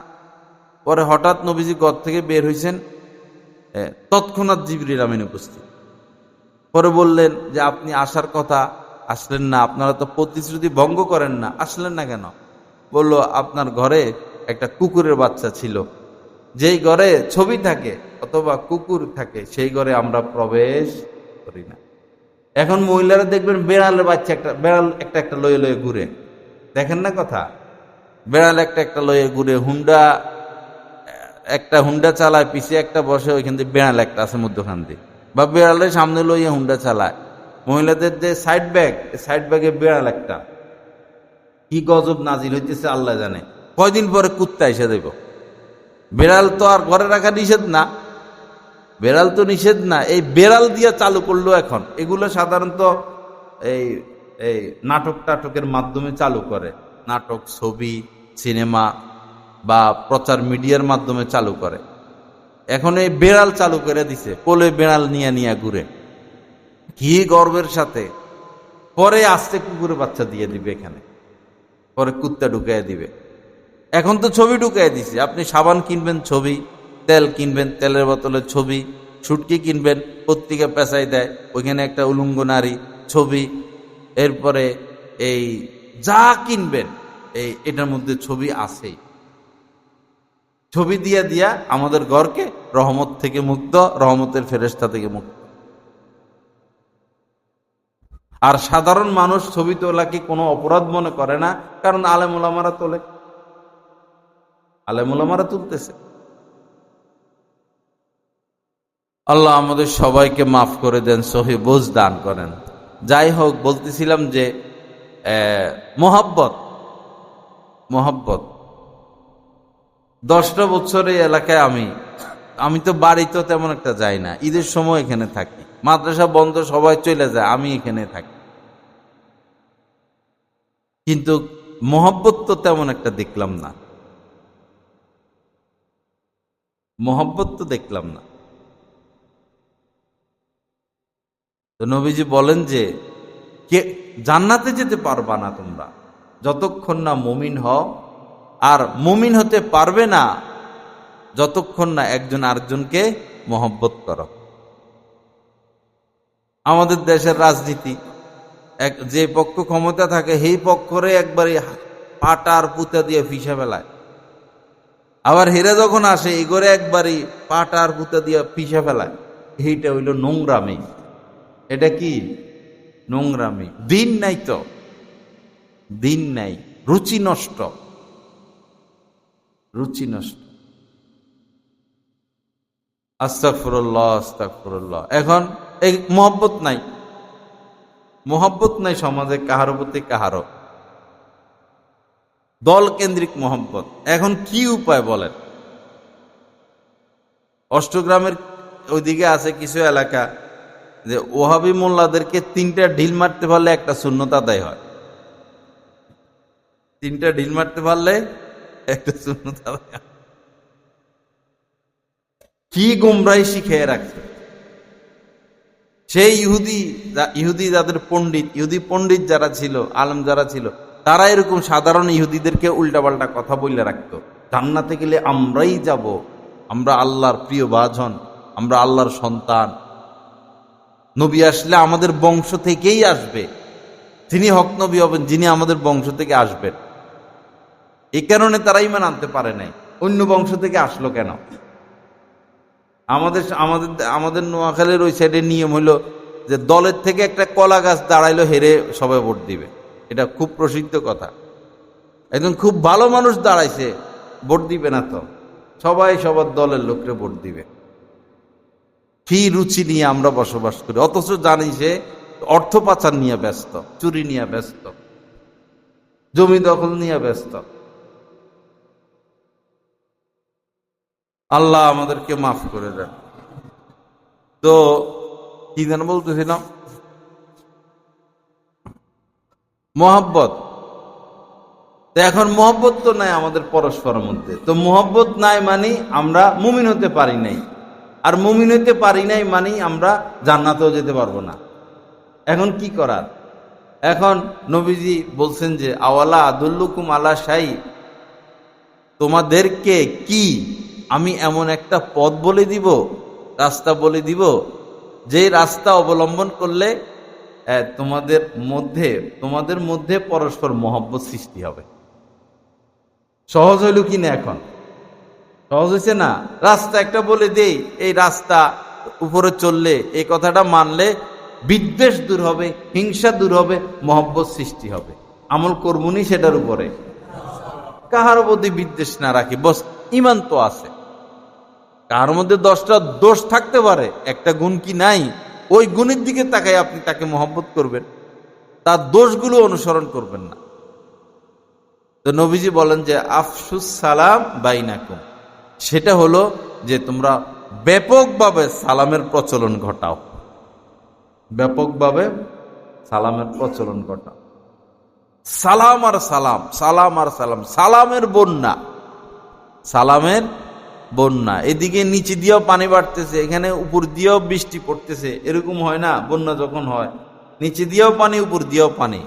পরে হঠাৎ নবীজি ঘর থেকে বের হয়েছেন, তৎক্ষণাৎ জিবরিল আমিন উপস্থিত। পরে বললেন যে আপনি আসার কথা, আসলেন না, আপনারা তো প্রতিশ্রুতি ভঙ্গ করেন না, আসলেন না কেন? বলল আপনার ঘরে একটা কুকুরের বাচ্চা ছিল, যেই ঘরে ছবি থাকে অথবা কুকুর থাকে সেই ঘরে আমরা প্রবেশ করি না। এখন মহিলারা দেখবেন বেড়ালের বাচ্চা বেড়াল একটা একটা লয়ে লয়ে ঘুরে, দেখেন না কথা, বেড়াল একটা একটা লয়ে ঘুরে, একটা হুন্ডা চালায়, পিছিয়ে একটা বসে, ওইখান দিয়ে বেড়াল একটা আছে মধ্যখান দিয়ে, বা বেড়ালের সামনে লইয়া হুন্ডা চালায়। মহিলাদের যে সাইড ব্যাগে বেড়াল একটা, কি গজব নাজিল হইতেছে আল্লাহ জানে। কয়দিন পরে কুত্তা এসে দেব। বেড়াল তো আর ঘরে রাখা নিষেধ না, বেড়াল তো নিষেধ না, এই বেড়াল দিয়ে চালু করলো এখন। এগুলো সাধারণত এই এই নাটকের মাধ্যমে চালু করে, নাটক, ছবি, সিনেমা বা প্রচার মিডিয়ার মাধ্যমে চালু করে। এখন এই বেড়াল চালু করে দিছে, কোলে বেড়াল নিয়ে নিয়ে ঘুরে, কি গর্বের সাথে। পরে আস্তে কুকুরের বাচ্চা দিয়ে দিবে এখানে, পরে কুত্তা ঢুকাইয়া দিবে। এখন তো ছবি ঢুকাইয়া দিছে, আপনি সাবান কিনবেন ছবি, তেল কিনবেন তেলের বোতলের ছবি, সুটকি কিনবেন পত্রিকা পেঁচাই দেয়, ওইখানে একটা উলঙ্গ নারী ছবি, এরপরে এই যা কিনবেন এটার মধ্যে ছবি আছেই। ছবি দিয়া দিয়া আমাদের ঘরকে রহমত থেকে মুক্ত, রহমতের ফেরেশতা থেকে মুক্ত। আর সাধারণ মানুষ ছবি তোলাকে কোনো অপরাধ মনে করে না, কারণ আলেম ওলামারা তোলে, আলেম ওলামারা তুলতেছে। আল্লাহ আমাদের সবাইকে মাফ করে দেন, সহি বুঝ দান করেন। যাই হোক, বলতেছিলাম যে মোহাব্বত 10টা বছর এই এলাকায় আমি তো বাড়িতে তেমন একটা যাই না, ঈদের সময় এখানে থাকি, মাদ্রাসা বন্ধ সবাই চলে যায়, আমি এখানে থাকি, কিন্তু মোহাব্বত তো তেমন একটা দেখলাম না, মোহাব্বত তো দেখলাম না। তো নবীজি বলেন যে কে জান্নাতে যেতে পারবা না তোমরা যতক্ষণ না মুমিন হও, আর মুমিন হতে পারবে না যতক্ষণ না একজন আরেকজনকে মহব্বত করো। আমাদের দেশের রাজনীতি, যে পক্ষ ক্ষমতা থাকে সেই পক্ষরে একবারে পাটার পুঁতা দিয়ে ফিসা ফেলায়, আবার হেরে যখন আসে এই করে একবারই পাটার পুঁতা দিয়ে ফিসা ফেলায়। এইটা হইল নোংরামি। এটা কি নোংরামি? দিন নাই তো, দিন নাই, রুচি নষ্ট, রুচি নষ্ট। আস্তাগফিরুল্লাহ আস্তাগফিরুল্লাহ। এখন এই মোহাব্বত নাই, মোহাব্বত নাই সমাজে কাহারো প্রতি কাহারো, দল কেন্দ্রিক মোহাব্বত। এখন কি উপায় বলেন? অষ্টগ্রামের ওইদিকে আছে কিছু এলাকা যে ওহাবি মোল্লাদেরকে 3টা ঢিল মারতে পারলে একটা সুন্নত আদায় হয়, 3টা ঢিল মারতে পারলে একটা সুন্নত আদায় হয়। কি গুমরাহি শিখিয়ে রাখছে সেই ইহুদি যাদের পণ্ডিত, ইহুদি পণ্ডিত যারা ছিল, আলেম যারা ছিল, তারা এরকম সাধারণ ইহুদিদেরকে উল্টাপাল্টা কথা বলে রাখতো। জান্নাতে গেলে আমরাই যাব, আমরা আল্লাহর প্রিয় ভাজন, আমরা আল্লাহর সন্তান, নবী আসলে আমাদের বংশ থেকেই আসবে, তিনি হক নবী হবেন যিনি আমাদের বংশ থেকে আসবেন। এই কারণে তারা ঈমান আনতে পারে নাই। অন্য বংশ থেকে আসলো কেন? আমাদের আমাদের আমাদের নোয়াখালীর ওই সাইডের নিয়ম হলো যে দলের থেকে একটা কলা গাছ দাঁড়াইলো, হেরে সবাই ভোট দিবে। এটা খুব প্রসিদ্ধ কথা। একজন খুব ভালো মানুষ দাঁড়াইছে, ভোট দিবে না তো, সবাই সবার দলের লোকরে ভোট দিবে। কি রুচি নিয়ে আমরা বসবাস করি, অথচ জানি সে অর্থ পাচার নিয়ে ব্যস্ত, চুরি নিয়ে ব্যস্ত, জমি দখল নিয়ে ব্যস্ত। আল্লাহ আমাদেরকে মাফ করে দেন। তো কি যেন বলতেছিলাম, মোহাব্বত। তো এখন মোহাব্বত তো নাই আমাদের পরস্পরের মধ্যে, তো মোহাব্বত নাই মানে আমরা মুমিন হতে পারি নাই। আর মুমিন হইতে পারি নাই মানে আমরা জান্নাতেও যেতে পারবো না। এখন কি করার? এখন নবীজি বলছেন যে আওয়ালা আদুল্লুকুম আলা শাই, তোমাদেরকে কি আমি এমন একটা পথ বলে দিব, রাস্তা বলে দিব, যে রাস্তা অবলম্বন করলে তোমাদের মধ্যে পরস্পর মহব্বত সৃষ্টি হবে। সহজ হইল কি না? এখন সহজ হয়েছে না? রাস্তা একটা বলে দেই, এই রাস্তা উপরে চললে, এই কথাটা মানলে বিদ্বেষ দূর হবে, হিংসা দূর হবে, মহব্বত সৃষ্টি হবে। আমল করবনি সেটার উপরে, কাহার প্রতি বিদ্বেষ না রাখি, বস ইমান তো আছে। কার মধ্যে 10টা দোষ থাকতে পারে, একটা গুণ কি নাই? ওই গুণের দিকে তাকাই আপনি তাকে মহব্বত করবেন, তার দোষগুলো অনুসরণ করবেন না। তো নবীজি বলেন যে আফসুস সালাম বাইনাকুম, সেটা হলো যে তোমরা ব্যাপকভাবে সালামের প্রচলন ঘটাও, ব্যাপকভাবে সালামের প্রচলন ঘটাও। সালাম আর সালাম, সালাম আর সালাম, সালামের বন্যা, সালামের বন্যা। এদিকে নিচে দিয়েও পানি বাড়তেছে, এখানে উপর দিয়েও বৃষ্টি পড়তেছে, এরকম হয় না? বন্যা যখন হয় নিচে দিয়েও পানি, উপর দিয়েও পানি,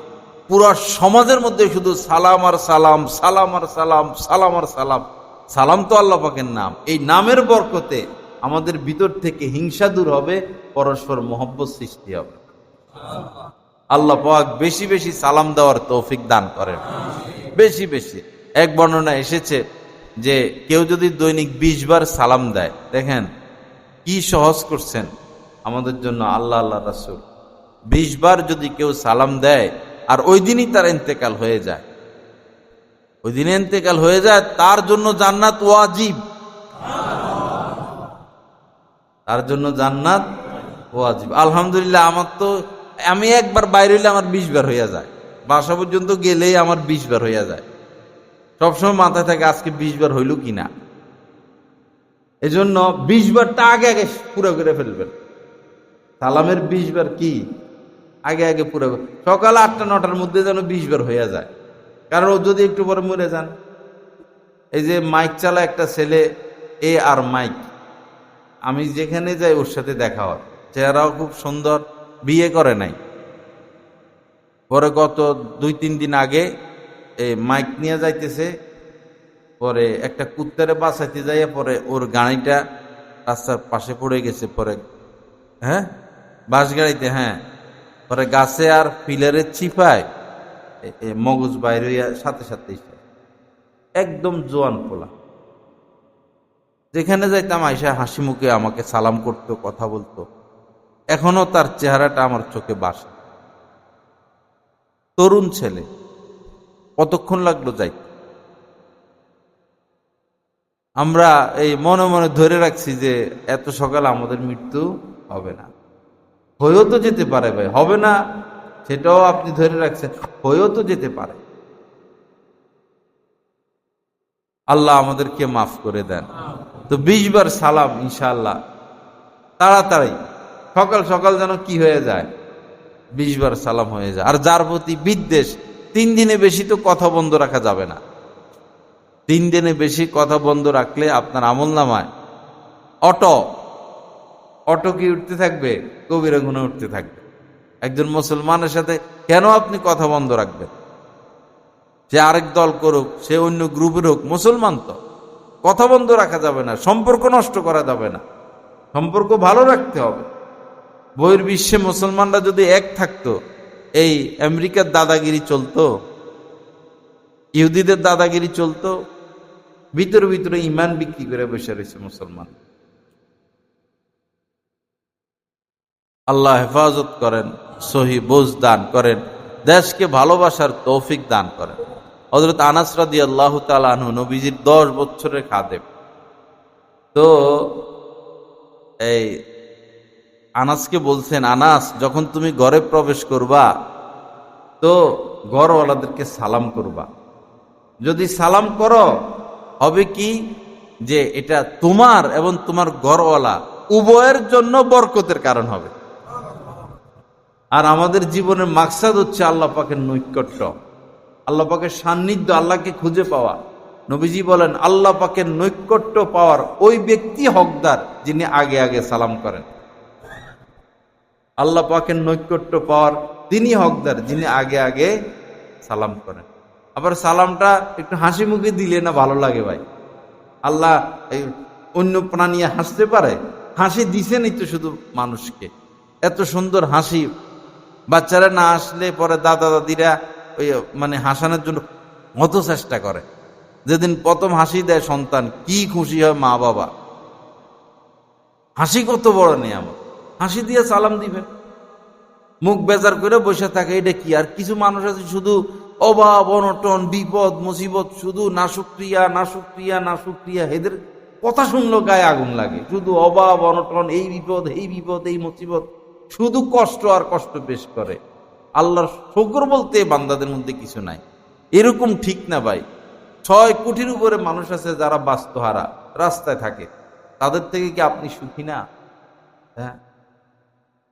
পুরো সমাজের মধ্যে শুধু সালাম আর সালাম, সালাম আর সালাম, সালাম আর সালাম। সালাম তো আল্লাহ পাকের নাম, এই নামের বরকতে আমাদের ভিতর থেকে হিংসা দূর হবে, পরস্পর মহব্বত সৃষ্টি হবে। আল্লাহ পাক বেশি বেশি সালাম দেওয়ার তৌফিক দান করেন, বেশি বেশি। এক বর্ণনা এসেছে যে কেউ যদি দৈনিক 20 বার সালাম দেয়, দেখেন কি সহজ করছেন আমাদের জন্য আল্লাহ, আল্লাহ রাসূল। 20 বার যদি কেউ সালাম দেয় আর ওই দিনই তার ইন্তেকাল হয়ে যায়, ওই দিনে ইন্তেকাল হয়ে যায়, তার জন্য জান্নাত ওয়াজিব, তার জন্য জান্নাত ওয়াজিব। আলহামদুলিল্লাহ, আমার তো, আমি একবার বাইরে হইলে আমার 20 বার হইয়া যায়, বাসা পর্যন্ত গেলেই আমার 20 বার হইয়া যায়। সবসময় মাথায় থাকে আজকে 20 বার হইল কিনা। এজন্য 20 বারটা আগে আগে পুরো করে ফেলবেন। সালামের 20 বার কি আগে আগে পুরো, সকাল 8টা-9টার মধ্যে যেন 20 বার হইয়া যায়। কারণ ও যদি একটু পরে মরে যান, এই যে মাইক চালা একটা ছেলে, এ আর মাইক, আমি যেখানে যাই ওর সাথে দেখা হয়, চেহারাও খুব সুন্দর, বিয়ে করে নাই। পরে গত 2-3 দিন আগে এই মাইক নিয়ে যাইতেছে, পরে একটা কুত্তারে বাঁচাইতে যাইয়া পরে ওর গাড়িটা রাস্তার পাশে পড়ে গেছে, পরে হ্যাঁ বাস গাড়িতে, হ্যাঁ, পরে গাছে আর পিলারের চিপায় মগজ বাইর হইয়া সাথে সাথে একদম জোয়ান পোলা। যেখানে যাইতাম আইসা হাসি মুখে আমাকে সালাম করতো, কথা বলতো, এখনো তার চেহারাটা আমার চোখে বাসে। তরুণ ছেলে, কতক্ষণ লাগলো যাই। আমরা এই মনে মনে ধরে রাখছি যে এত সকাল আমাদের মৃত্যু হবে না। হয়েও তো যেতে পারে ভাই, হবে না সেটাও আপনি ধরে রাখছেন, হয়েও তো যেতে পারে। আল্লাহ আমাদেরকে মাফ করে দেন। তো 20 বার সালাম ইনশাআল্লাহ, তাড়াতাড়ি সকাল সকাল যেন কি হয়ে যায়, 20 বার সালাম হয়ে যায়। আর যার প্রতি বিদ্বেষ, 3 দিনে বেশি তো কথা বন্ধ রাখা যাবে না। 3 দিনে বেশি কথা বন্ধ রাখলে আপনার আমলনামায় অটো কি উঠতে থাকবে, কবিরা গুনাহ উঠতে থাকবে। একজন মুসলমানের সাথে কেন আপনি কথা বন্ধ রাখবেন? সে আরেক দল করুক, সে অন্য গ্রুপের হোক, মুসলমান তো, কথা বন্ধ রাখা যাবে না, সম্পর্ক নষ্ট করা যাবে না, সম্পর্ক ভালো রাখতে হবে। বহির বিশ্বে মুসলমানরা যদি এক থাকতো, এই আমেরিকার দাদাগিরি চলতো, ইহুদিদের দাদাগিরি চলতো, ভিতরে ভিতরে ইমান বিক্রি করে বসে রয়েছে মুসলমান। আল্লাহ হেফাজত করেন, সহি বুঝ দান করেন, দেশকে ভালোবাসার তৌফিক দান করেন। হযরত আনাস রাদিয়াল্লাহু তাআলা আনহু নবীজির 10 বছরের খাদেম। তো এই আনাসকে বলছেন, আনাস, যখন তুমি ঘরে প্রবেশ করবা তো ঘরওয়ালাদেরকে সালাম করবা। যদি সালাম করো হবে কি যে এটা তোমার এবং তোমার ঘরওয়ালা উভয়ের জন্য বরকতের কারণ হবে। আর আমাদের জীবনের মাকসাদ হচ্ছে আল্লাহ পাকের নৈকট্য, আল্লাহ পাকের সান্নিধ্য, আল্লাহকে খুঁজে পাওয়া। নবীজি বলেন আল্লাহ পাকের নৈকট্য পাওয়ার ওই ব্যক্তি হকদার যিনি আগে আগে সালাম করেন। আল্লাহ পাকের নৈকট্য পাওয়ার তিনি হকদার যিনি আগে আগে সালাম করেন। আবার সালামটা একটু হাসি মুখে দিলে না ভালো লাগে ভাই। আল্লাহ এই অন্য প্রাণী হাসতে পারে? হাসি দিছেনই তো শুধু মানুষকে, এত সুন্দর হাসি। বাচ্চারা না আসলে পরে দাদা দাদিরা ওই মানে হাসানোর জন্য কত চেষ্টা করে। যেদিন প্রথম হাসি দেয় সন্তান, কি খুশি হয় মা বাবা। হাসি কত বড় নিয়ামত, হাসি দিয়ে সালাম দিবেন। মুখ বেজার করে বসে থাকে, এটা কি? আর কিছু মানুষ আছে শুধু অভাব অনটন বিপদ মুসিবত, শুধু না শুকরিয়া না শুকরিয়া না শুকরিয়া। এদের কথা শুনলো গায়ে আগুন লাগে। শুধু অভাব অনটন, এই বিপদ এই বিপদ এই মুসিবত, শুধু কষ্ট আর কষ্ট পেশ করে। আল্লাহর শুকর বলতে বান্দাদের মধ্যে কিছু নাই। এরকম ঠিক না ভাই। 6 কোটির উপরে মানুষ আছে যারা বাস্তুহারা, রাস্তায় থাকে। তাদের থেকে কি আপনি সুখী না? হ্যাঁ,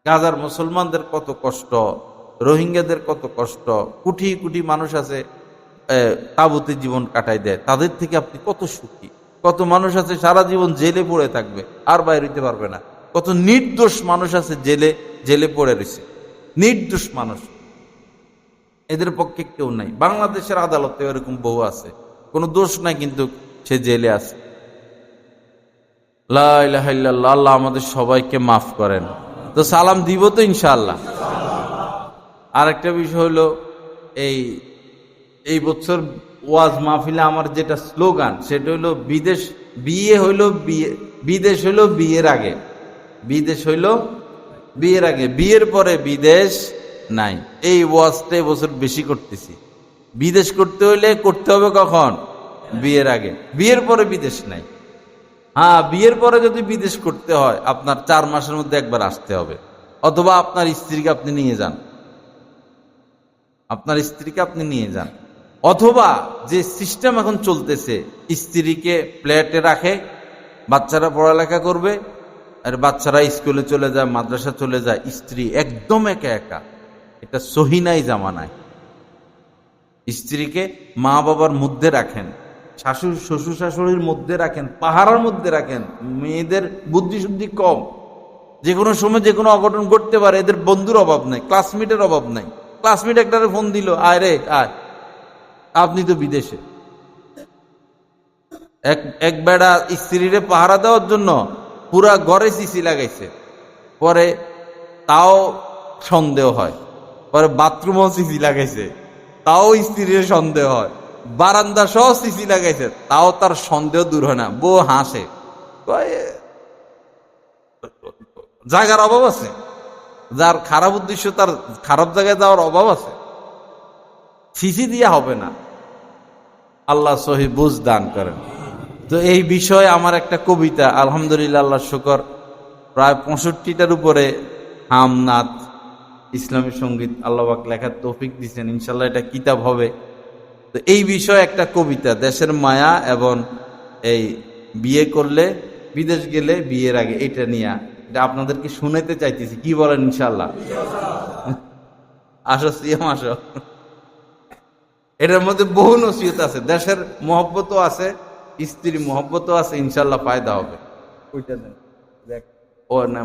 গাজার মুসলমানদের কত কষ্ট, রোহিঙ্গাদের কত কষ্ট, কোটি কোটি মানুষ আছে তাঁবুতে জীবন কাটাই দেয়, তাদের থেকে আপনি কত সুখী। কত মানুষ আছে সারা জীবন জেলে পড়ে থাকবে, আর বাইরে হইতে পারবে না। কত নির্দোষ মানুষ আছে জেলে পড়ে রয়েছে, নির্দোষ মানুষ। এদের পক্ষে কেউ নাই। বাংলাদেশের আদালতে এরকম বহু আছে, কোনো দোষ নাই কিন্তু সে জেলে আছে। লা ইলাহা ইল্লাল্লাহ। আল্লাহ আমাদের সবাইকে মাফ করেন। তো সালাম দিব তো ইনশাআল্লাহ। আর একটা বিষয় হলো, এই বছর ওয়াজ মাহফিলে আমার যেটা স্লোগান, সেটা হলো বিদেশ হইলো বিয়ের আগে, বিদেশ হইলো বিয়ের আগে, বিয়ের পরে বিদেশ নাই। এই ওয়াজটা এবছর বেশি করতেছি। বিদেশ করতে হইলে করতে হবে কখন? বিয়ের আগে। বিয়ের পরে বিদেশ নাই। হ্যাঁ, বিয়ের পরে যদি বিদেশ করতে হয় আপনার 4 মাসের মধ্যে একবার আসতে হবে, অথবা আপনার স্ত্রীকে আপনি নিয়ে যান, আপনার স্ত্রীকে আপনি নিয়ে যান। অথবা যে সিস্টেম এখন চলতেছে, স্ত্রীকে ফ্ল্যাটে রাখে, বাচ্চারা পড়ালেখা করবে, আর বাচ্চারা স্কুলে চলে যায়, মাদ্রাসা চলে যায়, স্ত্রী একদম একা একা। এটা সহি নাই জামানায়। স্ত্রীকে মা বাবার মধ্যে রাখেন, শ্বশুর শাশুড়ির মধ্যে রাখেন, পাহারার মধ্যে রাখেন। মেয়েদের বুদ্ধি শুদ্ধি কম, যে কোনো সময় যে কোনো অঘটন ঘটতে পারে। এদের বন্ধুর অভাব নাই, ক্লাসমেটের অভাব নাই। ক্লাসমেট একটারে ফোন দিল, আয় রে আয়, আপনি তো বিদেশে। এক বেড়া স্ত্রীরে পাহারা দেওয়ার জন্য পুরা ঘরে সিসি লাগাইছে, পরে তাও সন্দেহ হয়। পরে বাথরুমও সিসি লাগাইছে, তাও স্ত্রীর সন্দেহ হয়। বারান্দা সহ সিসি লাগাইছে, তাও তার সন্দেহ দূর হয় না। বউ হাসে, জায়গার অভাব আছে। যার খারাপ উদ্দেশ্য, তার খারাপ জায়গায় যাওয়ার অভাব আছে। সিসি দিয়া হবে না। আল্লাহ সহি বুঝ দান করেন। তো এই বিষয়ে আমার একটা কবিতা, আলহামদুলিল্লাহ আল্লাহ শুকর, প্রায় 65টার উপরে হামনাথ ইসলামী সঙ্গীত আল্লাহ পাক লেখার তৌফিক দিচ্ছেন। ইনশাল্লাহ এটা কিতাব হবে। তো এই বিষয়ে একটা কবিতা, দেশের মায়া এবং এই বিয়ে করলে বিদেশ গেলে বিয়ের আগে, এটা নিয়ে এটা আপনাদেরকে শুনাইতে চাইতেছি। কি বলেন? ইনশাল্লাহ আসো সিয়াম আসো। এটার মধ্যে বহু নসিহত আছে, দেশের মহব্বতও আছে, স্ত্রীর মহব্বতও আছে। ইনশাল্লাহ ফায়দা হবে। ওইটা দেখ ও না